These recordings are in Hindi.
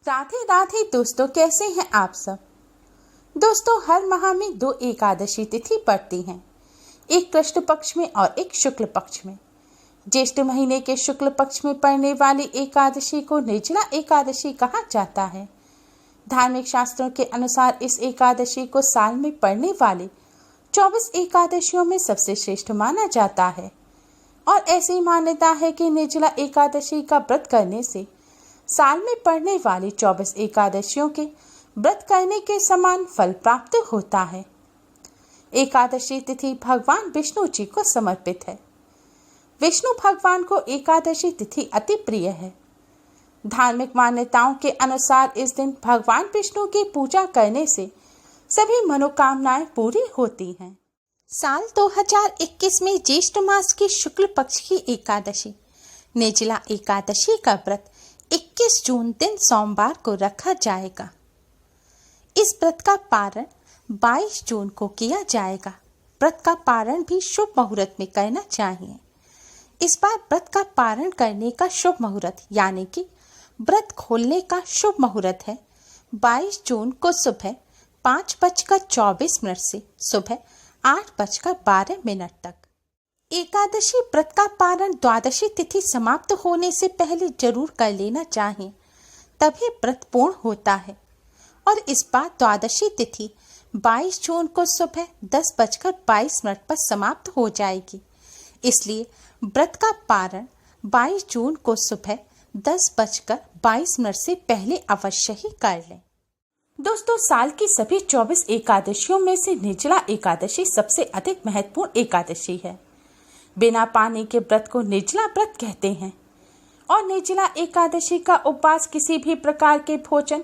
राधे राधे दोस्तों, कैसे हैं आप सब। दोस्तों, हर माह में 2 एकादशी तिथि पड़ती हैं, एक कृष्ण पक्ष में और एक शुक्ल पक्ष में। ज्येष्ठ महीने के शुक्ल पक्ष में पड़ने वाली एकादशी को निर्जला एकादशी कहा जाता है। धार्मिक शास्त्रों के अनुसार इस एकादशी को साल में पड़ने वाली 24 एकादशियों में सबसे श्रेष्ठ माना जाता है और ऐसी मान्यता है कि निर्जला एकादशी का व्रत करने से साल में पड़ने वाली 24 एकादशियों के व्रत करने के समान फल प्राप्त होता है। एकादशी तिथि भगवान विष्णु जी को समर्पित है। विष्णु भगवान को एकादशी तिथि अति प्रिय है। धार्मिक मान्यताओं के अनुसार इस दिन भगवान विष्णु की पूजा करने से सभी मनोकामनाएं पूरी होती हैं। साल 2021 में ज्येष्ठ मास की शुक्ल पक्ष की एकादशी निर्जला एकादशी का व्रत 21 जून दिन सोमवार को रखा जाएगा। इस व्रत का पारण 22 जून को किया जाएगा। व्रत का पारण भी शुभ मुहूर्त में करना चाहिए। इस बार व्रत का पारण करने का शुभ मुहूर्त यानी कि व्रत खोलने का शुभ मुहूर्त है 22 जून को सुबह 5:24 से सुबह 8:12 तक। एकादशी व्रत का पारण द्वादशी तिथि समाप्त होने से पहले जरूर कर लेना चाहिए, तभी व्रत पूर्ण होता है। और इस बार द्वादशी तिथि 22 जून को सुबह 10:22 पर समाप्त हो जाएगी, इसलिए व्रत का पारण 22 जून को सुबह 10:22 से पहले अवश्य ही कर लें। दोस्तों, साल की सभी 24 एकादशियों में से निर्जला एकादशी सबसे अधिक महत्वपूर्ण एकादशी है। बिना पानी के व्रत को निर्जला व्रत कहते हैं और निर्जला एकादशी का उपवास किसी भी प्रकार के भोजन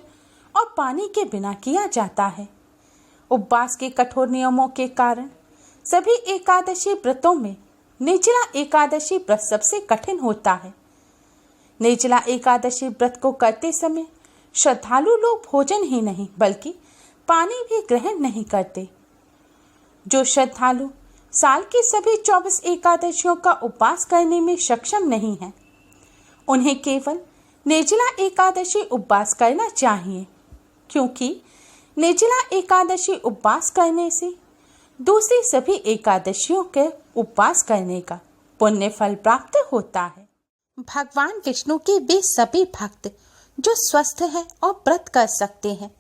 और पानी के बिना किया जाता है। उपवास के कठोर नियमों के कारण सभी एकादशी व्रतों में निर्जला एकादशी व्रत सबसे कठिन होता है। निर्जला एकादशी व्रत को करते समय श्रद्धालु लोग भोजन ही नहीं बल्कि पानी भी ग्रहण नहीं करते। जो श्रद्धालु साल की सभी 24 एकादशियों का उपवास करने में सक्षम नहीं है, उन्हें केवल निर्जला एकादशी उपवास करना चाहिए, क्योंकि निर्जला एकादशी उपवास करने से दूसरी सभी एकादशियों के उपवास करने का पुण्य फल प्राप्त होता है। भगवान विष्णु के वे सभी भक्त जो स्वस्थ हैं और व्रत कर सकते हैं,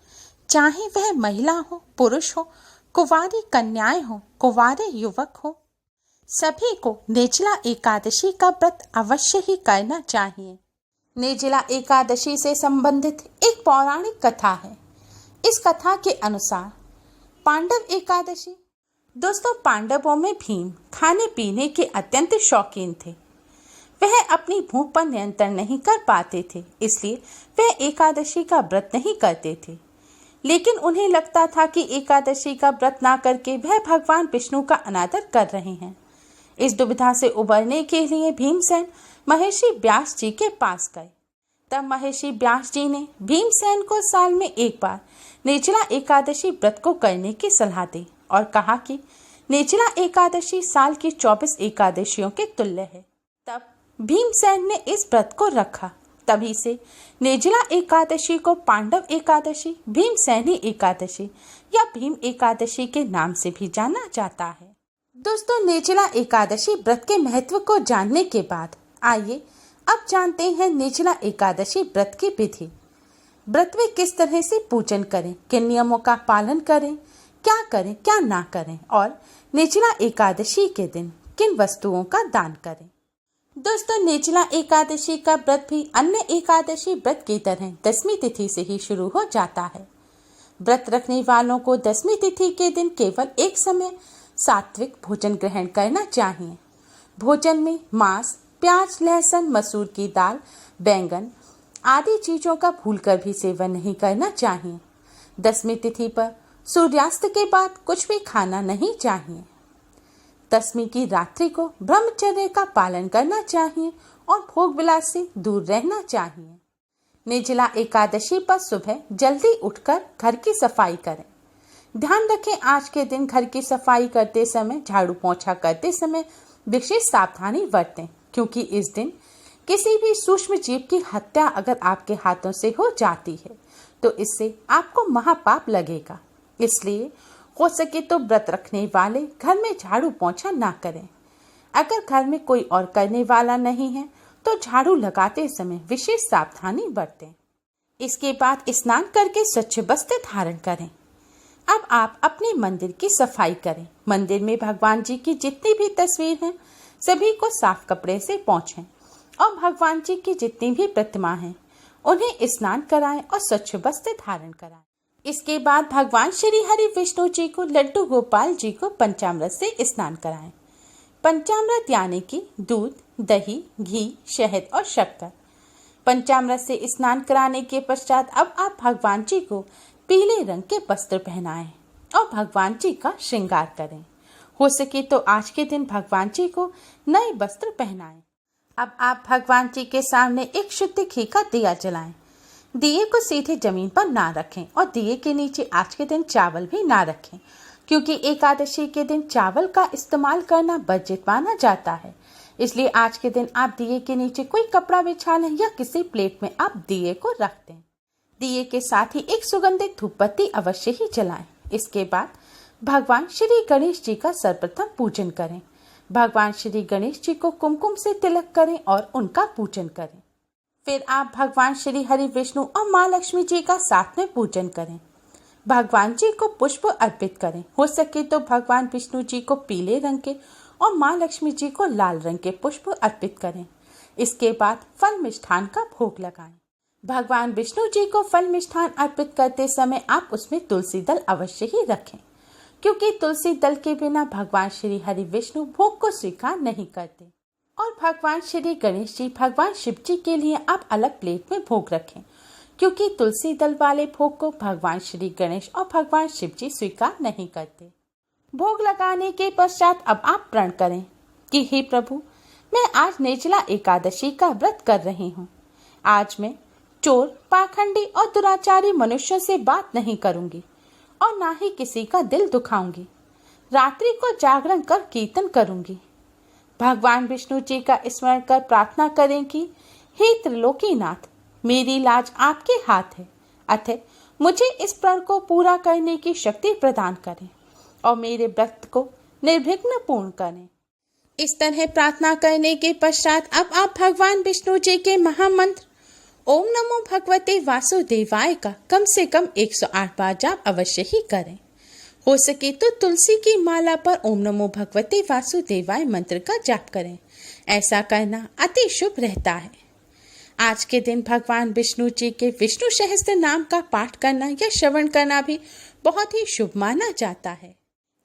चाहे वह महिला हो, पुरुष हो, कुंवारी कन्याएं हो, कुंवारे युवक हो, सभी को निर्जला एकादशी का व्रत अवश्य ही करना चाहिए। निर्जला एकादशी से संबंधित एक पौराणिक कथा है। इस कथा के अनुसार पांडव एकादशी। दोस्तों, पांडवों में भीम खाने पीने के अत्यंत शौकीन थे। वह अपनी भूख पर नियंत्रण नहीं कर पाते थे, इसलिए वह एकादशी का व्रत नहीं करते थे। लेकिन उन्हें लगता था कि एकादशी का व्रत ना करके वह भगवान विष्णु का अनादर कर रहे हैं। इस दुविधा से उबरने के लिए भीमसेन महर्षि व्यास जी के पास गए। तब महर्षि व्यास जी ने भीमसेन को साल में एक बार निर्जला एकादशी व्रत को करने की सलाह दी और कहा कि निर्जला एकादशी साल की 24 एकादशियों के तुल्य है। तब भीमसेन ने इस व्रत को रखा। तभी से निर्जला एकादशी को पांडव एकादशी, भीमसेनी एकादशी या भीम एकादशी के नाम से भी जाना जाता है। दोस्तों, निर्जला एकादशी व्रत के महत्व को जानने के बाद आइए अब जानते हैं निर्जला एकादशी व्रत की विधि। व्रत में किस तरह से पूजन करें, किन नियमों का पालन करें, क्या ना करें और निर्जला एकादशी के दिन किन वस्तुओं का दान करें। दोस्तों, निर्जला एकादशी का व्रत भी अन्य एकादशी व्रत की तरह 10वीं तिथि से ही शुरू हो जाता है। व्रत रखने वालों को 10वीं तिथि के दिन केवल एक समय सात्विक भोजन ग्रहण करना चाहिए। भोजन में मांस, प्याज, लहसुन, मसूर की दाल, बैंगन आदि चीजों का भूलकर भी सेवन नहीं करना चाहिए। 10वीं तिथि पर सूर्यास्त के बाद कुछ भी खाना नहीं चाहिए। 10वीं की रात्रि को ब्रह्मचर्य का पालन करना चाहिए और भोग विलास से दूर रहना चाहिए। निर्जला एकादशी पर सुबह जल्दी उठकर घर की सफाई करें। ध्यान रखें, आज के दिन घर की सफाई करते समय, झाड़ू पोंछा करते समय विशेष सावधानी बरतें, क्योंकि इस दिन किसी भी सूक्ष्म जीव की हत्या अगर आपके हाथों से हो जाती है तो इससे आपको महापाप लगेगा। इसलिए हो सके तो व्रत रखने वाले घर में झाड़ू पोंछा ना करें। अगर घर में कोई और करने वाला नहीं है तो झाड़ू लगाते समय विशेष सावधानी बरतें। इसके बाद स्नान करके स्वच्छ वस्त्र धारण करें। अब आप अपने मंदिर की सफाई करें। मंदिर में भगवान जी की जितनी भी तस्वीर हैं सभी को साफ कपड़े से पोंछें और भगवान जी की जितनी भी प्रतिमा हैं उन्हें स्नान कराएं और स्वच्छ वस्त्र धारण कराएं। इसके बाद भगवान श्री हरि विष्णु जी को लड्डू गोपाल जी को पंचामृत से स्नान कराएं। पंचामृत यानी कि दूध, दही, घी, शहद और शक्कर। पंचामृत से स्नान कराने के पश्चात अब आप भगवान जी को पीले रंग के वस्त्र पहनाएं और भगवान जी का श्रृंगार करें। हो सके तो आज के दिन भगवान जी को नए वस्त्र पहनाएं। अब आप भगवान जी के सामने एक शुद्ध घी का दिया जलाएं। दिए को सीधे जमीन पर ना रखें और दिए के नीचे आज के दिन चावल भी ना रखें, क्योंकि एकादशी के दिन चावल का इस्तेमाल करना वर्जित माना जाता है। इसलिए आज के दिन आप दिए के नीचे कोई कपड़ा बिछा लें या किसी प्लेट में आप दिए को रख दें। दिए के साथ ही एक सुगंधित धूप बत्ती अवश्य ही जलाएं। इसके बाद भगवान श्री गणेश जी का सर्वप्रथम पूजन करें। भगवान श्री गणेश जी को कुमकुम से तिलक करें और उनका पूजन करें। फिर आप भगवान श्री हरि विष्णु और माँ लक्ष्मी जी का साथ में पूजन करें। भगवान जी को पुष्प अर्पित करें। हो सके तो भगवान विष्णु जी को पीले रंग के और माँ लक्ष्मी जी को लाल रंग के पुष्प अर्पित करें। इसके बाद फल मिष्ठान का भोग लगाएं। भगवान विष्णु जी को फल मिष्ठान अर्पित करते समय आप उसमें तुलसी दल अवश्य ही रखें, क्योंकि तुलसी दल के बिना भगवान श्री हरि विष्णु भोग को स्वीकार नहीं करते। और भगवान श्री गणेश जी, भगवान शिव जी के लिए आप अलग प्लेट में भोग रखें, क्योंकि तुलसी दल वाले भोग को भगवान श्री गणेश और भगवान शिव जी स्वीकार नहीं करते। भोग लगाने के पश्चात अब आप प्रण करें कि हे प्रभु, मैं आज निर्जला एकादशी का व्रत कर रही हूँ। आज मैं चोर, पाखंडी और दुराचारी मनुष्यों से बात नहीं करूंगी और ना ही किसी का दिल दुखाऊंगी। रात्रि को जागरण कर कीर्तन करूंगी। भगवान विष्णु जी का स्मरण कर प्रार्थना करें कि हे त्रिलोकीनाथ, मेरी लाज आपके हाथ है, अतः मुझे इस प्रण को पूरा करने की शक्ति प्रदान करें और मेरे व्रत को निर्विघ्न पूर्ण करें। इस तरह प्रार्थना करने के पश्चात अब आप भगवान विष्णु जी के महामंत्र ओम नमो भगवते वासुदेवाय का कम से कम 108 बार जाप अवश्य ही करें। हो सके तो तुलसी की माला पर ओम नमो भगवते वासुदेवाय मंत्र का जाप करें। ऐसा करना अति शुभ रहता है। आज के दिन भगवान विष्णु जी के विष्णु सहस्त्र नाम का पाठ करना या श्रवण करना भी बहुत ही शुभ माना जाता है।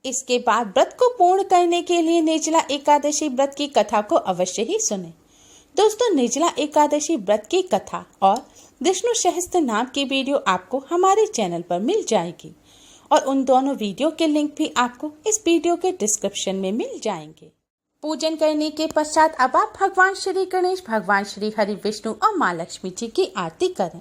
इसके बाद व्रत को पूर्ण करने के लिए निर्जला एकादशी व्रत की कथा को अवश्य ही सुने। दोस्तों, निर्जला एकादशी व्रत की कथा और विष्णु सहस्त्र नाम की वीडियो आपको हमारे चैनल पर मिल जाएगी और उन दोनों वीडियो के लिंक भी आपको इस वीडियो के डिस्क्रिप्शन में मिल जाएंगे। पूजन करने के पश्चात अब आप भगवान श्री गणेश, भगवान श्री हरि विष्णु और माँ लक्ष्मी जी की आरती करें।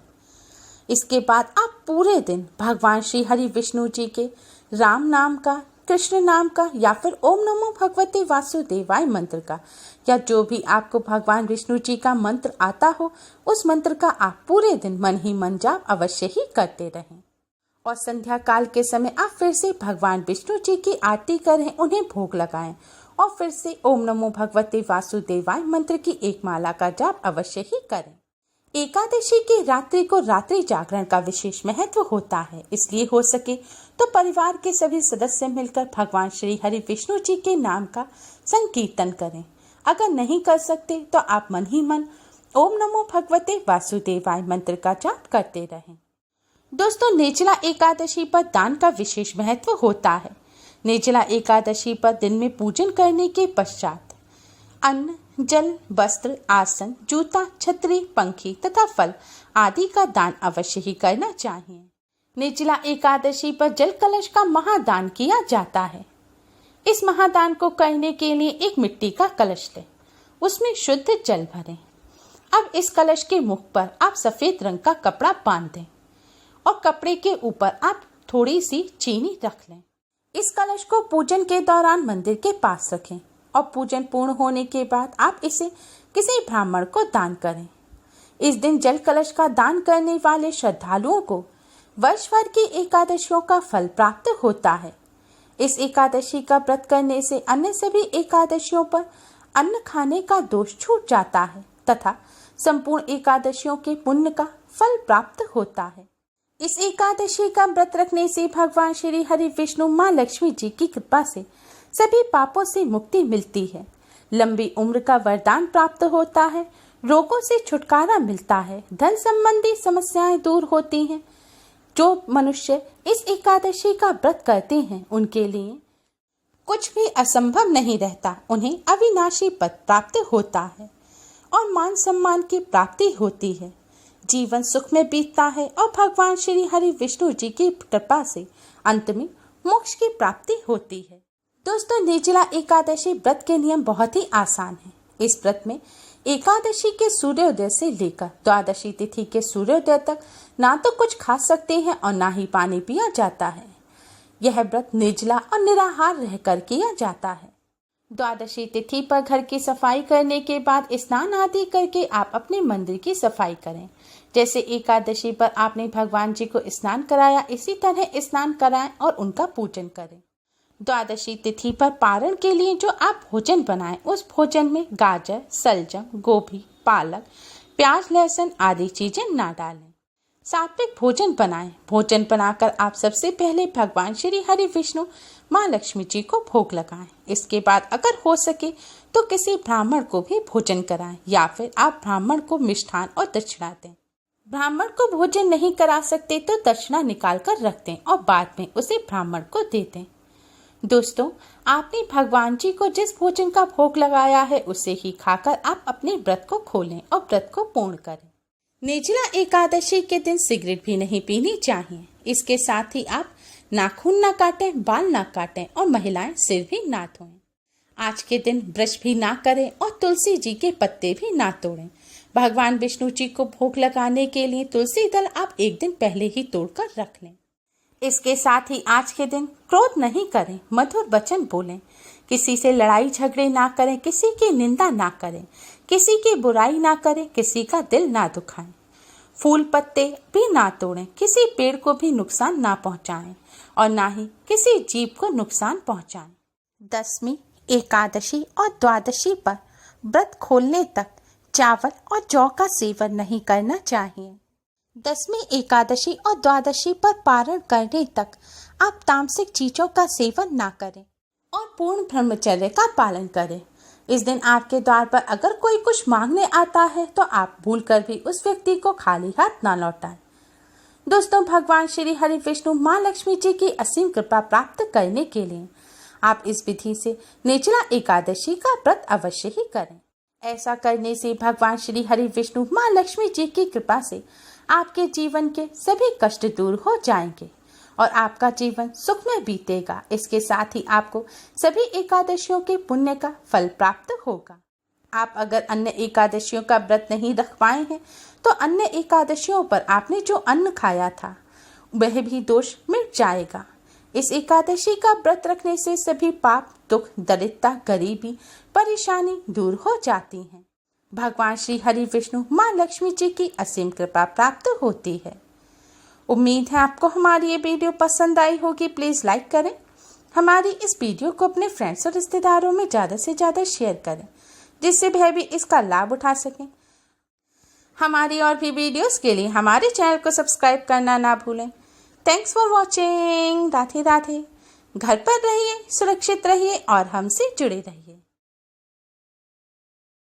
इसके बाद आप पूरे दिन भगवान श्री हरि विष्णु जी के राम नाम का, कृष्ण नाम का या फिर ओम नमो भगवते वासुदेवाय मंत्र का या जो भी आपको भगवान विष्णु जी का मंत्र आता हो उस मंत्र का आप पूरे दिन मन ही मन जाप अवश्य ही करते रहें। और संध्या काल के समय आप फिर से भगवान विष्णु जी की आरती करें, उन्हें भोग लगाएं और फिर से ओम नमो भगवते वासुदेवाय मंत्र की एक माला का जाप अवश्य ही करें। एकादशी की रात्रि को रात्रि जागरण का विशेष महत्व होता है, इसलिए हो सके तो परिवार के सभी सदस्य मिलकर भगवान श्री हरि विष्णु जी के नाम का संकीर्तन करें। अगर नहीं कर सकते तो आप मन ही मन ओम नमो भगवते वासुदेवाय मंत्र का जाप करते रहें। दोस्तों, निर्जला एकादशी पर दान का विशेष महत्व होता है। निर्जला एकादशी पर दिन में पूजन करने के पश्चात अन्न, जल, वस्त्र, आसन, जूता, छतरी, पंखी तथा फल आदि का दान अवश्य ही करना चाहिए। निर्जला एकादशी पर जल कलश का महादान किया जाता है। इस महादान को करने के लिए एक मिट्टी का कलश लें, उसमें शुद्ध जल भरें। अब इस कलश के मुख पर आप सफेद रंग का कपड़ा बांध दें और कपड़े के ऊपर आप थोड़ी सी चीनी रख लें। इस कलश को पूजन के दौरान मंदिर के पास रखें और पूजन पूर्ण होने के बाद आप इसे किसी ब्राह्मण को दान करें। इस दिन जल कलश का दान करने वाले श्रद्धालुओं को वर्ष भर की एकादशियों का फल प्राप्त होता है। इस एकादशी का व्रत करने से अन्य सभी एकादशियों पर अन्न खाने का दोष छूट जाता है तथा संपूर्ण एकादशियों के पुण्य का फल प्राप्त होता है। इस एकादशी का व्रत रखने से भगवान श्री हरि विष्णु माँ लक्ष्मी जी की कृपा से सभी पापों से मुक्ति मिलती है, लंबी उम्र का वरदान प्राप्त होता है, रोगों से छुटकारा मिलता है, धन संबंधी समस्याएं दूर होती हैं। जो मनुष्य इस एकादशी का व्रत करते हैं उनके लिए कुछ भी असंभव नहीं रहता। उन्हें अविनाशी पद प्राप्त होता है और मान सम्मान की प्राप्ति होती है। जीवन सुख में बीतता है और भगवान श्री हरि विष्णु जी की कृपा से अंत में मोक्ष की प्राप्ति होती है। दोस्तों, निर्जला एकादशी व्रत के नियम बहुत ही आसान हैं। इस व्रत में एकादशी के सूर्योदय से लेकर द्वादशी तिथि के सूर्योदय तक ना तो कुछ खा सकते हैं और ना ही पानी पिया जाता है। यह व्रत निर्जला और निराहार रहकर किया जाता है। द्वादशी तिथि पर घर की सफाई करने के बाद स्नान आदि करके आप अपने मंदिर की सफाई करें। जैसे एकादशी पर आपने भगवान जी को स्नान कराया, इसी तरह स्नान कराएं और उनका पूजन करें। द्वादशी तिथि पर पारण के लिए जो आप भोजन बनाएं, उस भोजन में गाजर, सलजम, गोभी, पालक, प्याज, लहसुन आदि चीजें ना डालें। सात्विक भोजन बनाएं। भोजन बनाकर आप सबसे पहले भगवान श्री हरि विष्णु माँ लक्ष्मी जी को भोग लगाएं। इसके बाद अगर हो सके तो किसी ब्राह्मण को भी भोजन कराएं या फिर आप ब्राह्मण को मिष्ठान और दक्षिणा दें। ब्राह्मण को भोजन नहीं करा सकते तो दक्षिणा निकाल कर रख दें और बाद में उसे ब्राह्मण को दे दें। दोस्तों, आपने भगवान जी को जिस भोजन का भोग लगाया है उसे ही खाकर आप अपने व्रत को खोलें और व्रत को पूर्ण करें। निर्जला एकादशी के दिन सिगरेट भी नहीं पीनी चाहिए। इसके साथ ही आप नाखून ना काटें, बाल ना काटें और महिलाएं सिर भी ना धोएं। आज के दिन ब्रश भी ना करें और तुलसी जी के पत्ते भी ना तोड़ें। भगवान विष्णु जी को भोग लगाने के लिए तुलसी दल आप एक दिन पहले ही तोड़कर रख लें। इसके साथ ही आज के दिन क्रोध नहीं करें, मधुर वचन बोलें, किसी से लड़ाई झगड़े ना करें, किसी की निंदा ना करें, किसी की बुराई ना करें, किसी का दिल ना दुखाएं, फूल पत्ते भी ना तोड़ें, किसी पेड़ को भी नुकसान ना पहुंचाएं और ना ही किसी जीव को नुकसान पहुंचाएं। दसवीं एकादशी और द्वादशी पर व्रत खोलने तक चावल और जौ का सेवन नहीं करना चाहिए। दसवीं एकादशी और द्वादशी पर पारण करने तक आप तामसिक चीजों का सेवन ना करें और पूर्ण ब्रह्मचर्य का पालन करें। इस दिन आपके द्वार पर अगर कोई कुछ मांगने आता है तो आप भूलकर भी उस व्यक्ति को खाली हाथ ना लौटाएं। दोस्तों, भगवान श्री हरि विष्णु माँ लक्ष्मी जी की असीम कृपा प्राप्त करने के लिए आप इस विधि से निर्जला एकादशी का व्रत अवश्य ही करें। ऐसा करने से भगवान श्री हरि विष्णु माँ लक्ष्मी जी की कृपा से आपके जीवन के सभी कष्ट दूर हो जाएंगे और आपका जीवन सुख में बीतेगा। इसके साथ ही आपको सभी एकादशियों के पुण्य का फल प्राप्त होगा। आप अगर अन्य एकादशियों का व्रत नहीं रख पाए हैं तो अन्य एकादशियों पर आपने जो अन्न खाया था वह भी दोष मिट जाएगा। इस एकादशी का व्रत रखने से सभी पाप, दुख, दरिद्रता, गरीबी, परेशानी दूर हो जाती हैं। भगवान श्री हरि विष्णु माँ लक्ष्मी जी की असीम कृपा प्राप्त होती है। उम्मीद है आपको हमारी ये वीडियो पसंद आई होगी। प्लीज़ लाइक करें। हमारी इस वीडियो को अपने फ्रेंड्स और रिश्तेदारों में ज़्यादा से ज़्यादा शेयर करें जिससे वह भी इसका लाभ उठा सकें। हमारी और भी वीडियोस के लिए हमारे चैनल को सब्सक्राइब करना ना भूलें। Thanks for watching. Radhe Radhe. घर पर रहिए, सुरक्षित रहिए और हमसे जुड़े रहिए।